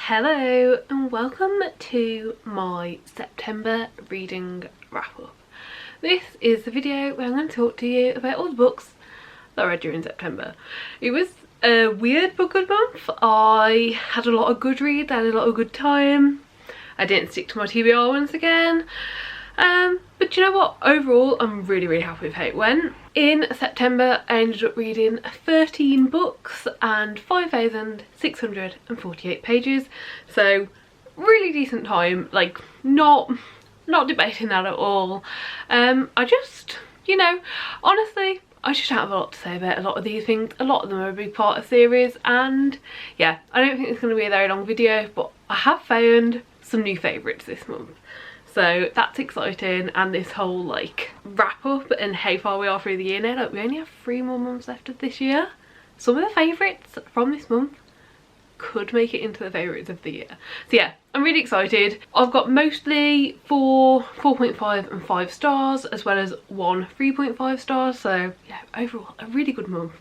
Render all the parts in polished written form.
Hello and welcome to my September reading wrap up. This is the video where I'm going to talk to you about all the books that I read during September. It was a weird book good month. I had a lot of good reads, I had a lot of good time. I didn't stick to my TBR once again. But you know what, overall I'm really happy with how it went. In September I ended up reading 13 books and 5,648 pages, so really decent time, like not debating that at all. I just, honestly I just don't have a lot to say about a lot of these things. A lot of them are a big part of the series, and yeah, I don't think it's going to be a very long video, but I have found some new favourites this month. So that's exciting, and this whole like wrap up and how far we are through the year now. Like, we only have 3 more months left of this year. Some of the favourites from this month could make it into the favourites of the year. So yeah, I'm really excited. I've got mostly 4.5 and 5 stars, as well as 1 3.5 stars. So yeah, overall a really good month.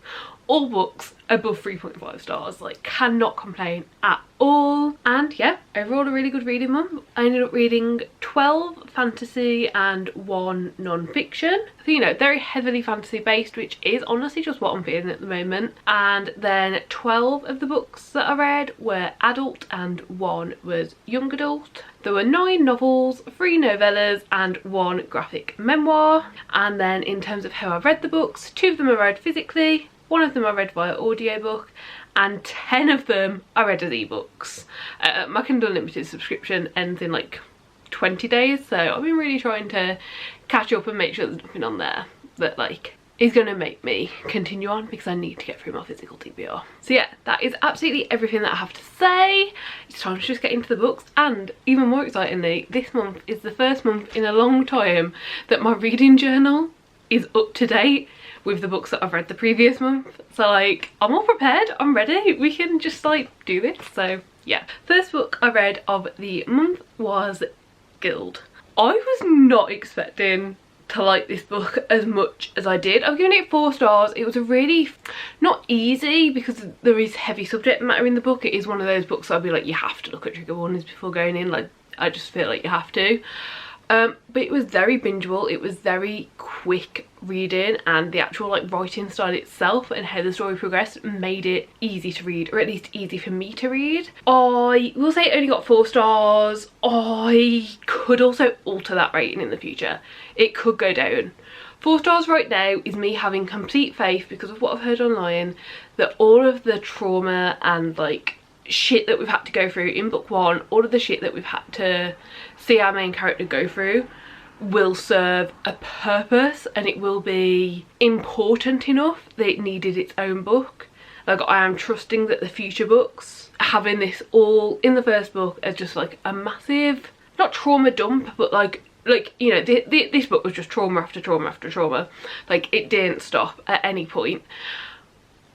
All books above 3.5 stars, like cannot complain at all. And yeah, overall a really good reading month. I ended up reading 12 fantasy and 1 non-fiction. So very heavily fantasy based, which is honestly just what I'm feeling at the moment. And then 12 of the books that I read were adult and 1 was young adult. There were 9 novels, 3 novellas and 1 graphic memoir. And then in terms of how I read the books, 2 of them I read physically, 1 of them I read via audiobook, and 10 of them I read as ebooks. My Kindle Unlimited subscription ends in like 20 days, so I've been really trying to catch up and make sure there's nothing on there that like is going to make me continue on, because I need to get through my physical TBR. So yeah, that is absolutely everything that I have to say. It's time to just get into the books, and even more excitingly, this month is the first month in a long time that my reading journal is up to date with the books that I've read the previous month. So like, I'm all prepared, I'm ready, we can just like do this. So yeah, first book I read of the month was Guild. I was not expecting to like this book as much as I did. I've given it 4 stars. It was a really, not easy because there is heavy subject matter in the book. It is one of those books I'll be like, you have to look at trigger warnings before going in. Like, I just feel like you have to. But it was very bingeable. It was very quick reading, and the actual like writing style itself and how the story progressed made it easy to read, or at least easy for me to read. I will say it only got 4 stars. I could also alter that rating in the future. It could go down. 4 stars right now is me having complete faith, because of what I've heard online, that all of the trauma and like shit that we've had to go through in book 1, all of the shit that we've had to see our main character go through, will serve a purpose, and it will be important enough that it needed its own book. Like, I am trusting that the future books, having this all in the first book as just like a massive, not trauma dump, but like this book was just trauma after trauma after trauma. Like, it didn't stop at any point.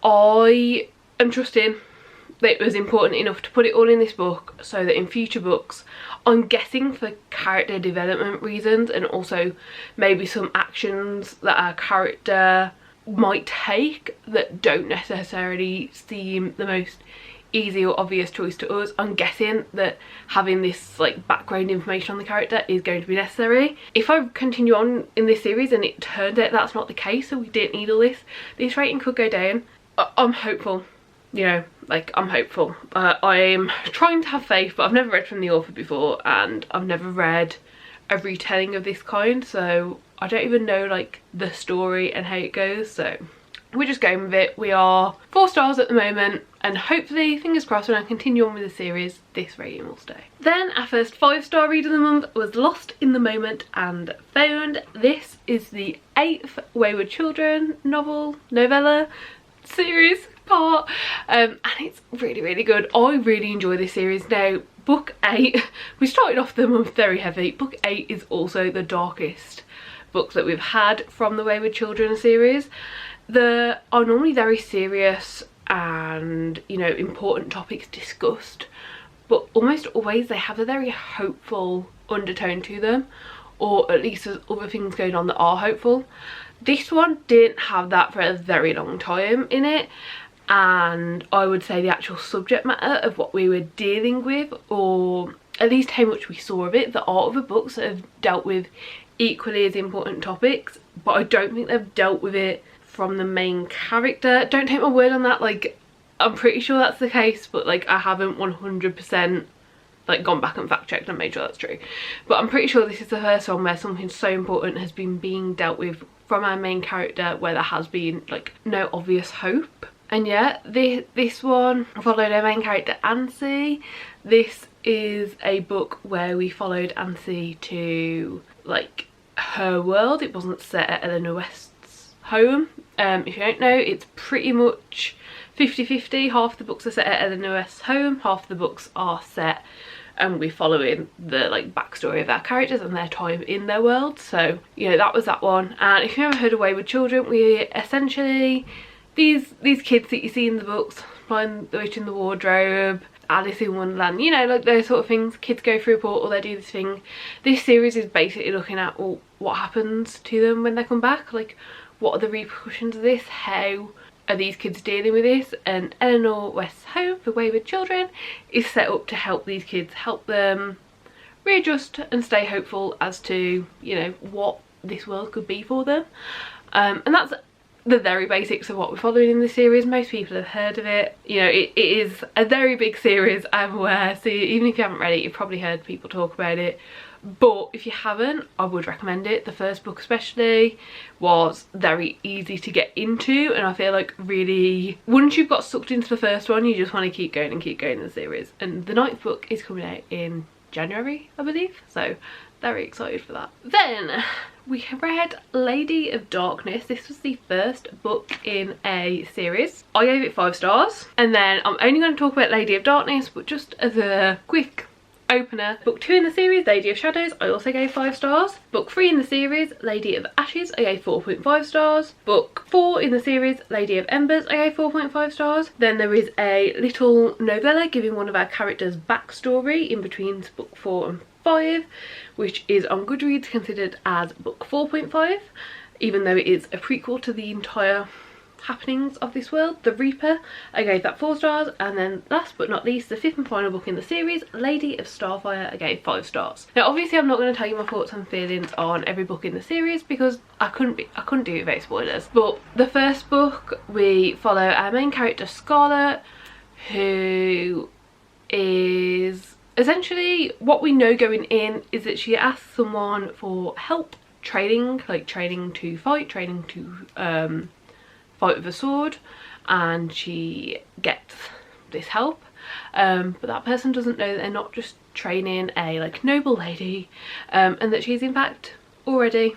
I am trusting that it was important enough to put it all in this book, so that in future books, I'm guessing for character development reasons, and also maybe some actions that our character might take that don't necessarily seem the most easy or obvious choice to us, I'm guessing that having this like background information on the character is going to be necessary. If I continue on in this series and it turns out that's not the case, so we didn't need all this rating could go down. I'm hopeful. I'm hopeful. I'm trying to have faith, but I've never read from the author before, and I've never read a retelling of this kind, so I don't even know like the story and how it goes. So we're just going with it. We are 4 stars at the moment, and hopefully, fingers crossed, when I continue on with the series, this rating will stay. Then our first 5-star read of the month was Lost in the Moment and Found. This is the 8th Wayward Children novella series part, and it's really good. I really enjoy this series. Now, book 8, we started off the month very heavy. Book 8 is also the darkest book that we've had from the Wayward Children series. They are normally very serious and important topics discussed, but almost always they have a very hopeful undertone to them, or at least there's other things going on that are hopeful. This one didn't have that for a very long time in it, and I would say the actual subject matter of what we were dealing with, or at least how much we saw of it, there are other books that have dealt with equally as important topics, but I don't think they've dealt with it from the main character. Don't take my word on that, like I'm pretty sure that's the case, but like I haven't 100% like gone back and fact checked and made sure that's true, but I'm pretty sure this is the first one where something so important has been being dealt with from our main character, where there has been like no obvious hope. And yeah, this one followed our main character Ansi. This is a book where we followed Ansi to like her world. It wasn't set at Eleanor West's home. If you don't know, it's pretty much 50-50. Half the books are set at Eleanor West's home, half the books are set and we're following the like backstory of our characters and their time in their world. So you know, that was that one. And if you ever heard of Wayward Children, we essentially these kids that you see in the books, Find the Witch in the Wardrobe, Alice in Wonderland, you know, like those sort of things. Kids go through a portal, they do this thing. This series is basically looking at, well, what happens to them when they come back, like what are the repercussions of this, how are these kids dealing with this. And Eleanor West's home for Wayward Children is set up to help these kids, help them readjust and stay hopeful as to, you know, what this world could be for them. And that's the very basics of what we're following in this series. Most people have heard of it. You know, it is a very big series, I'm aware, so even if you haven't read it, you've probably heard people talk about it. But if you haven't, I would recommend it. The first book especially was very easy to get into, and I feel like really once you've got sucked into the first one, you just want to keep going and keep going in the series. And the 9th book is coming out in January, I believe, so very excited for that. Then we have read Lady of Darkness. This was the first book in a series. I gave it 5 stars, and then I'm only going to talk about Lady of Darkness, but just as a quick opener, book 2 in the series, Lady of Shadows, I also gave 5 stars. Book 3 in the series, Lady of Ashes, I gave 4.5 stars. Book 4 in the series, Lady of Embers, I gave 4.5 stars. Then there is a little novella giving one of our characters' backstory in between book 4 and 5, which is on Goodreads considered as book 4.5, even though it is a prequel to the entire happenings of this world. The Reaper, I gave that 4 stars. And then last but not least, the 5th and final book in the series, Lady of Starfire, I gave 5 stars. Now obviously I'm not going to tell you my thoughts and feelings on every book in the series because I couldn't do it without spoilers. But the first book, we follow our main character Scarlet, who is essentially, what we know going in is that she asks someone for help training, like training to fight, training to fight with a sword, and she gets this help, but that person doesn't know that they're not just training a like noble lady, and that she's in fact already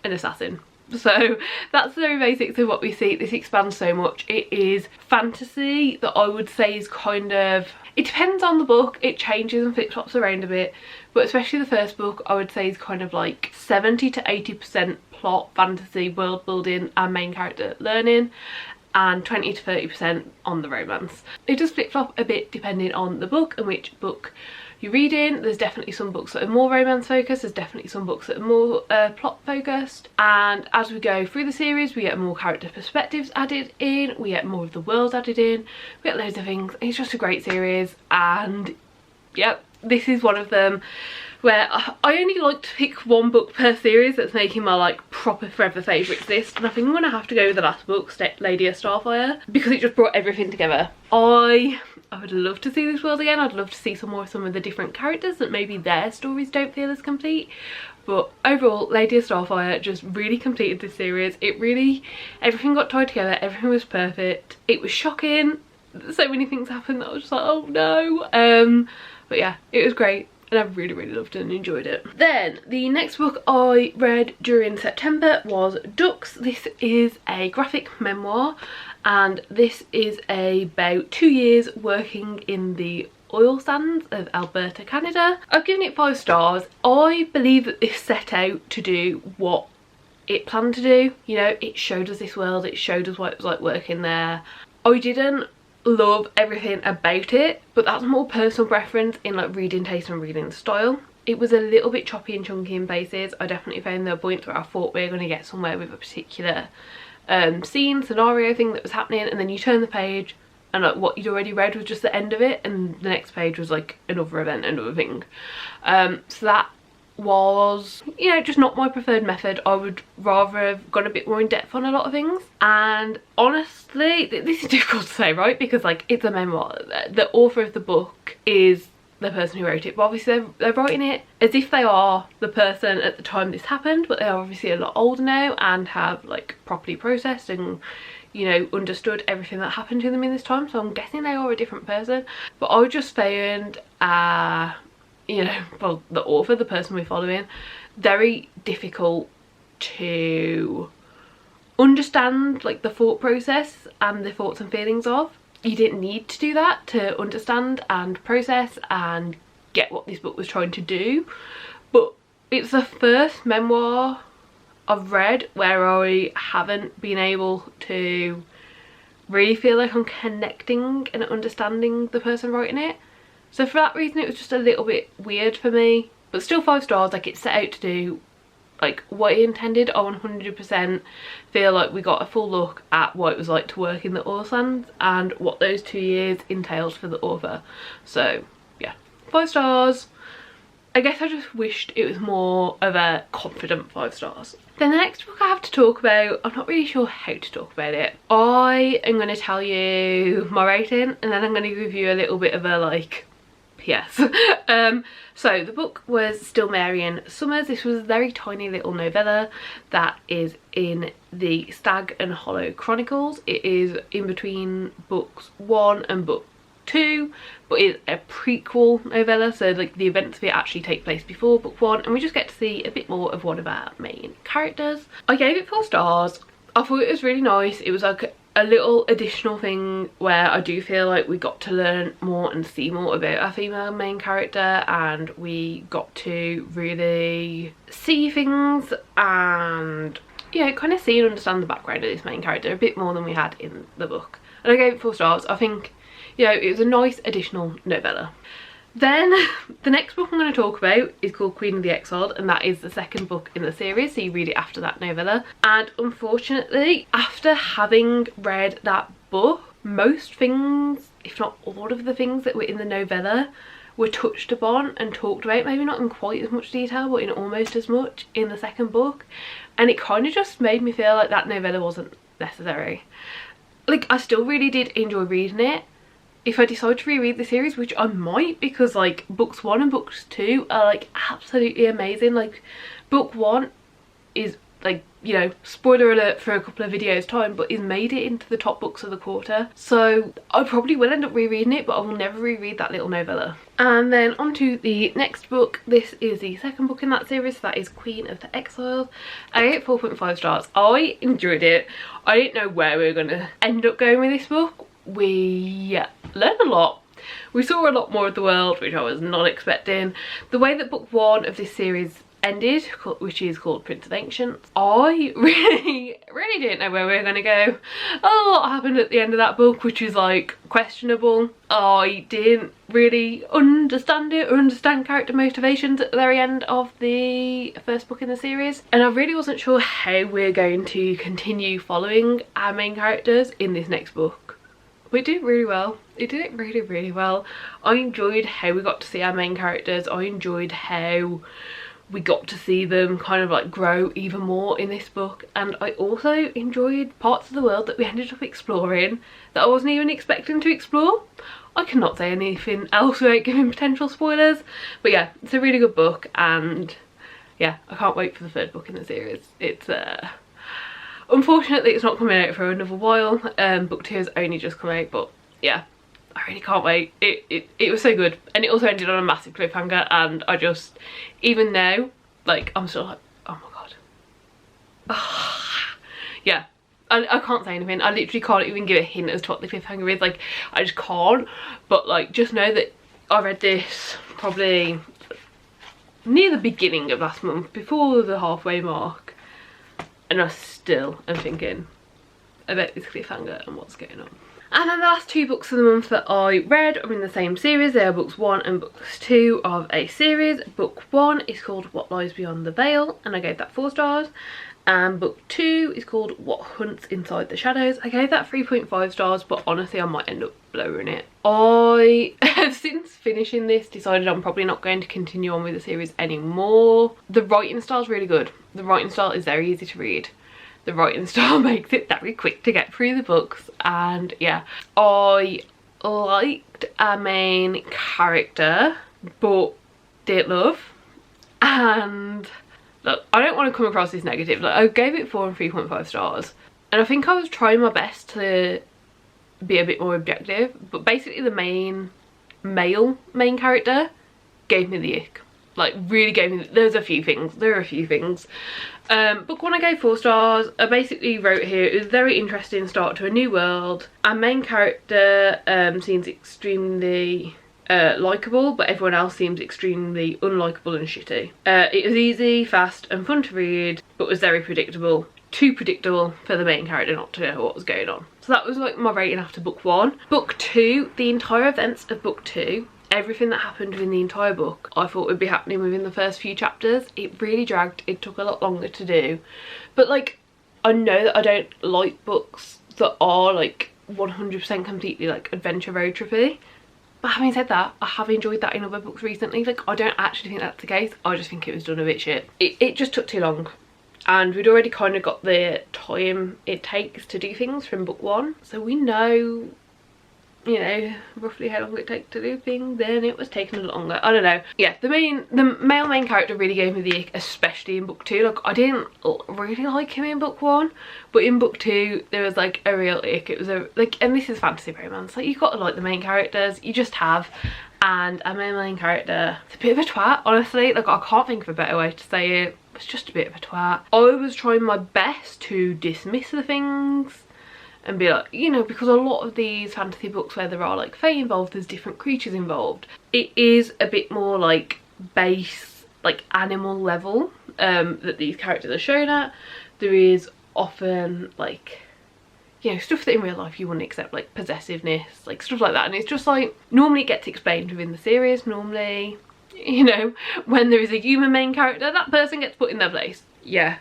an assassin. So that's the very basics of what we see. This expands so much. It is fantasy that I would say is kind of, it depends on the book, it changes and flip-flops around a bit, but especially the first book I would say is kind of like 70 to 80% plot, fantasy, world building and main character learning, and 20 to 30% on the romance. It does flip-flop a bit depending on the book and which book you're reading. There's definitely some books that are more romance focused, there's definitely some books that are more plot focused, and as we go through the series we get more character perspectives added in, we get more of the world added in, we get loads of things. It's just a great series, and yep, this is one of them where I only like to pick one book per series that's making my like proper forever favourites list, and I think I'm gonna have to go with the last book, Lady of Starfire, because it just brought everything together. I would love to see this world again. I'd love to see some of the different characters that maybe their stories don't feel as complete, but overall Lady of Starfire just really completed this series. It really, everything got tied together, everything was perfect. It was shocking, so many things happened that I was just like, oh no. But yeah, it was great, and I really loved it and enjoyed it. Then the next book I read during September was Ducks. This is a graphic memoir, and this is about 2 years working in the oil sands of Alberta, Canada. I've given it 5 stars. I believe that this set out to do what it planned to do. You know, it showed us this world, it showed us what it was like working there. I didn't love everything about it, but that's more personal preference in like reading taste and reading style. It was a little bit choppy and chunky in places. I definitely found there were points where I thought we were going to get somewhere with a particular scene, scenario thing that was happening, and then you turn the page and like what you'd already read was just the end of it, and the next page was like another event, another thing. So that was, you know, just not my preferred method. I would rather have gone a bit more in depth on a lot of things. And honestly, this is difficult to say, right, because like it's a memoir. The author of the book is the person who wrote it, but obviously they're writing it as if they are the person at the time this happened, but they are obviously a lot older now and have like properly processed and, you know, understood everything that happened to them in this time, so I'm guessing they are a different person. But I just found you know, well, the author, the person we're following, very difficult to understand like the thought process and the thoughts and feelings of. You didn't need to do that to understand and process and get what this book was trying to do, but it's the first memoir I've read where I haven't been able to really feel like I'm connecting and understanding the person writing it. So for that reason it was just a little bit weird for me, but still 5 stars. Like, it set out to do like what it intended. I 100% feel like we got a full look at what it was like to work in the oil sands and what those 2 years entailed for the author. So yeah, 5 stars. I guess I just wished it was more of a confident 5 stars. Then the next book I have to talk about, I'm not really sure how to talk about it. I am going to tell you my rating, and then I'm going to give you a little bit of a like PS. So the book was Still Marian Summers. This was a very tiny little novella that is in the Stag and Hollow Chronicles. It is in between books 1 and book 2, but it's a prequel novella, so like the events of it actually take place before book 1, and we just get to see a bit more of one of our main characters. I gave it 4 stars. I thought it was really nice. It was like a little additional thing where I do feel like we got to learn more and see more about our female main character, and we got to really see things and, you know, kind of see and understand the background of this main character a bit more than we had in the book. And I gave it 4 stars. I think, you know, it was a nice additional novella. Then the next book I'm going to talk about is called Queen of the Exiled, and that is the second book in the series, so you read it after that novella. And unfortunately, after having read that book, most things, if not all of the things that were in the novella, were touched upon and talked about, maybe not in quite as much detail, but in almost as much in the second book. And it kind of just made me feel like that novella wasn't necessary. Like, I still really did enjoy reading it. If I decide to reread the series, which I might, because like books 1 and books 2 are like absolutely amazing. Like book 1 is like, you know, spoiler alert for a couple of videos time, but it's made it into the top books of the quarter. So I probably will end up rereading it, but I will never reread that little novella. And then on to the next book. This is the second book in that series, so that is Queen of the Exiled. I gave it 4.5 stars. I enjoyed it. I didn't know where we were going to end up going with this book. We learned a lot. We saw a lot more of the world, which I was not expecting. The way that book 1 of this series ended, which is called Prince of Ancients, I really didn't know where we were going to go. A lot happened at the end of that book, which is like questionable. I didn't really understand it or understand character motivations at the very end of the first book in the series, and I really wasn't sure how we're going to continue following our main characters in this next book. We did really well. It did it really well. I enjoyed how we got to see our main characters. I enjoyed how we got to see them kind of like grow even more in this book, and I also enjoyed parts of the world that we ended up exploring that I wasn't even expecting to explore. I cannot say anything else without giving potential spoilers, but yeah, it's a really good book, and yeah, I can't wait for the 3rd book in the series. It's unfortunately it's not coming out for another while. Book 2 has only just come out, but yeah, I really can't wait. It was so good, and it also ended on a massive cliffhanger, and I just, even now, like, I'm still like, oh my god. Yeah, I can't say anything. I literally can't even give a hint as to what the cliffhanger is. Like, I just can't. But like, just know that I read this probably near the beginning of last month, before the halfway mark, and I still am thinking about this cliffhanger and what's going on. And then the last 2 books of the month that I read are in the same series. They are books 1 and books 2 of a series. Book 1 is called What Lies Beyond the Veil, and I gave that 4 stars. And book 2 is called What Hunts Inside the Shadows. I gave that 3.5 stars, but honestly I might end up lowering it. I have since finishing this decided I'm probably not going to continue on with the series anymore. The writing style is really good. The writing style is very easy to read. The writing style makes it very quick to get through the books, and yeah, I liked our main character but didn't love. And look, I don't want to come across as negative. Like, I gave it 4 and 3.5 stars, and I think I was trying my best to be a bit more objective, but basically the main character gave me the ick. Like, really gave me there are a few things. Book 1 I gave 4 stars. I basically wrote here, it was a very interesting start to a new world. Our main character seems extremely likeable, but everyone else seems extremely unlikable and shitty. It was easy, fast and fun to read, but was very predictable. Too predictable for the main character not to know what was going on. So that was like my rating after book 1. Book 2, the entire events of book 2, everything that happened in the entire book, I thought would be happening within the first few chapters. It really dragged, it took a lot longer to do. But like, I know that I don't like books that are like 100% completely like adventure road trippy. But having said that, I have enjoyed that in other books recently. Like, I don't actually think that's the case. I just think it was done a bit shit. It just took too long. And we'd already kind of got the time it takes to do things from book 1. So we know, you know, roughly how long it takes to do things. Then it was taking a lot longer. I don't know. Yeah, the male main character really gave me the ick, especially in book 2. Like, I didn't really like him in book 1, but in book 2 there was like a real ick. It was a like, and this is fantasy romance, like you've got to like the main characters, you just have. And our main character, it's a bit of a twat, honestly. Like, I can't think of a better way to say it. It's just a bit of a twat. I was trying my best to dismiss the things and be like, you know, because a lot of these fantasy books where there are like fae involved, there's different creatures involved, it is a bit more like base, like animal level that these characters are shown at. There is often like, you know, stuff that in real life you wouldn't accept, like possessiveness, like stuff like that. And it's just like, normally it gets explained within the series. Normally, you know, when there is a human main character, that person gets put in their place. Yeah,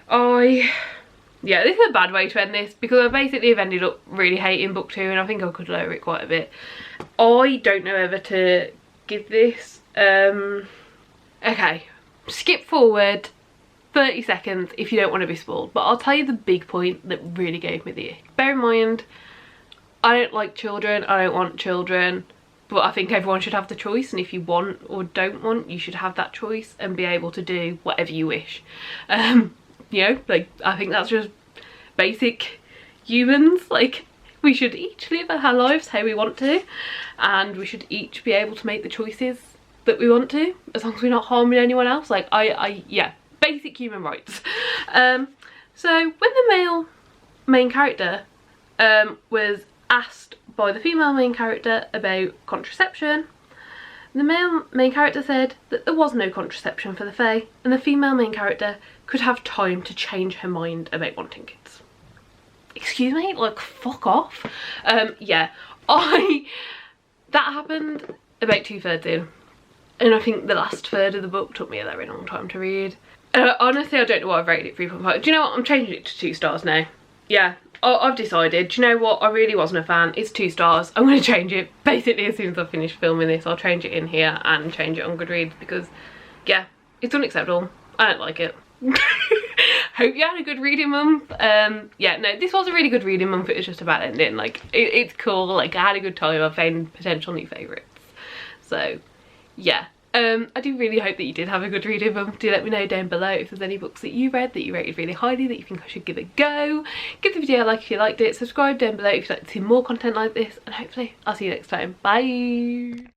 yeah, this is a bad way to end this, because I basically have ended up really hating book 2, and I think I could lower it quite a bit. I don't know whether to give this, okay, skip forward 30 seconds if you don't want to be spoiled, but I'll tell you the big point that really gave me the ick. Bear in mind, I don't like children, I don't want children, but I think everyone should have the choice, and if you want or don't want, you should have that choice and be able to do whatever you wish. You know, like, I think that's just basic humans. Like, we should each live our lives how we want to, and we should each be able to make the choices that we want to, as long as we're not harming anyone else. Like, yeah, basic human rights. So when the main character was asked by the female main character about contraception, the male main character said that there was no contraception for the fae, and the female main character could have time to change her mind about wanting kids. Excuse me? Like, fuck off. Yeah, that happened about 2/3 in, and I think the last third of the book took me a very long time to read. Honestly, I don't know why I've rated it 3.5. Do you know what? I'm changing it to 2 stars now. Yeah, I've decided. Do you know what? I really wasn't a fan. It's 2 stars. I'm going to change it. Basically, as soon as I finish filming this, I'll change it in here and change it on Goodreads, because, yeah, it's unacceptable. I don't like it. Hope you had a good reading month. Yeah, no, this was a really good reading month. It was just about ending. Like, it's cool. Like, I had a good time. I found potential new favourites. So, yeah. I do really hope that you did have a good reading month. Do let me know down below if there's any books that you read that you rated really highly that you think I should give a go. Give the video a like if you liked it. Subscribe down below if you'd like to see more content like this. And hopefully I'll see you next time. Bye!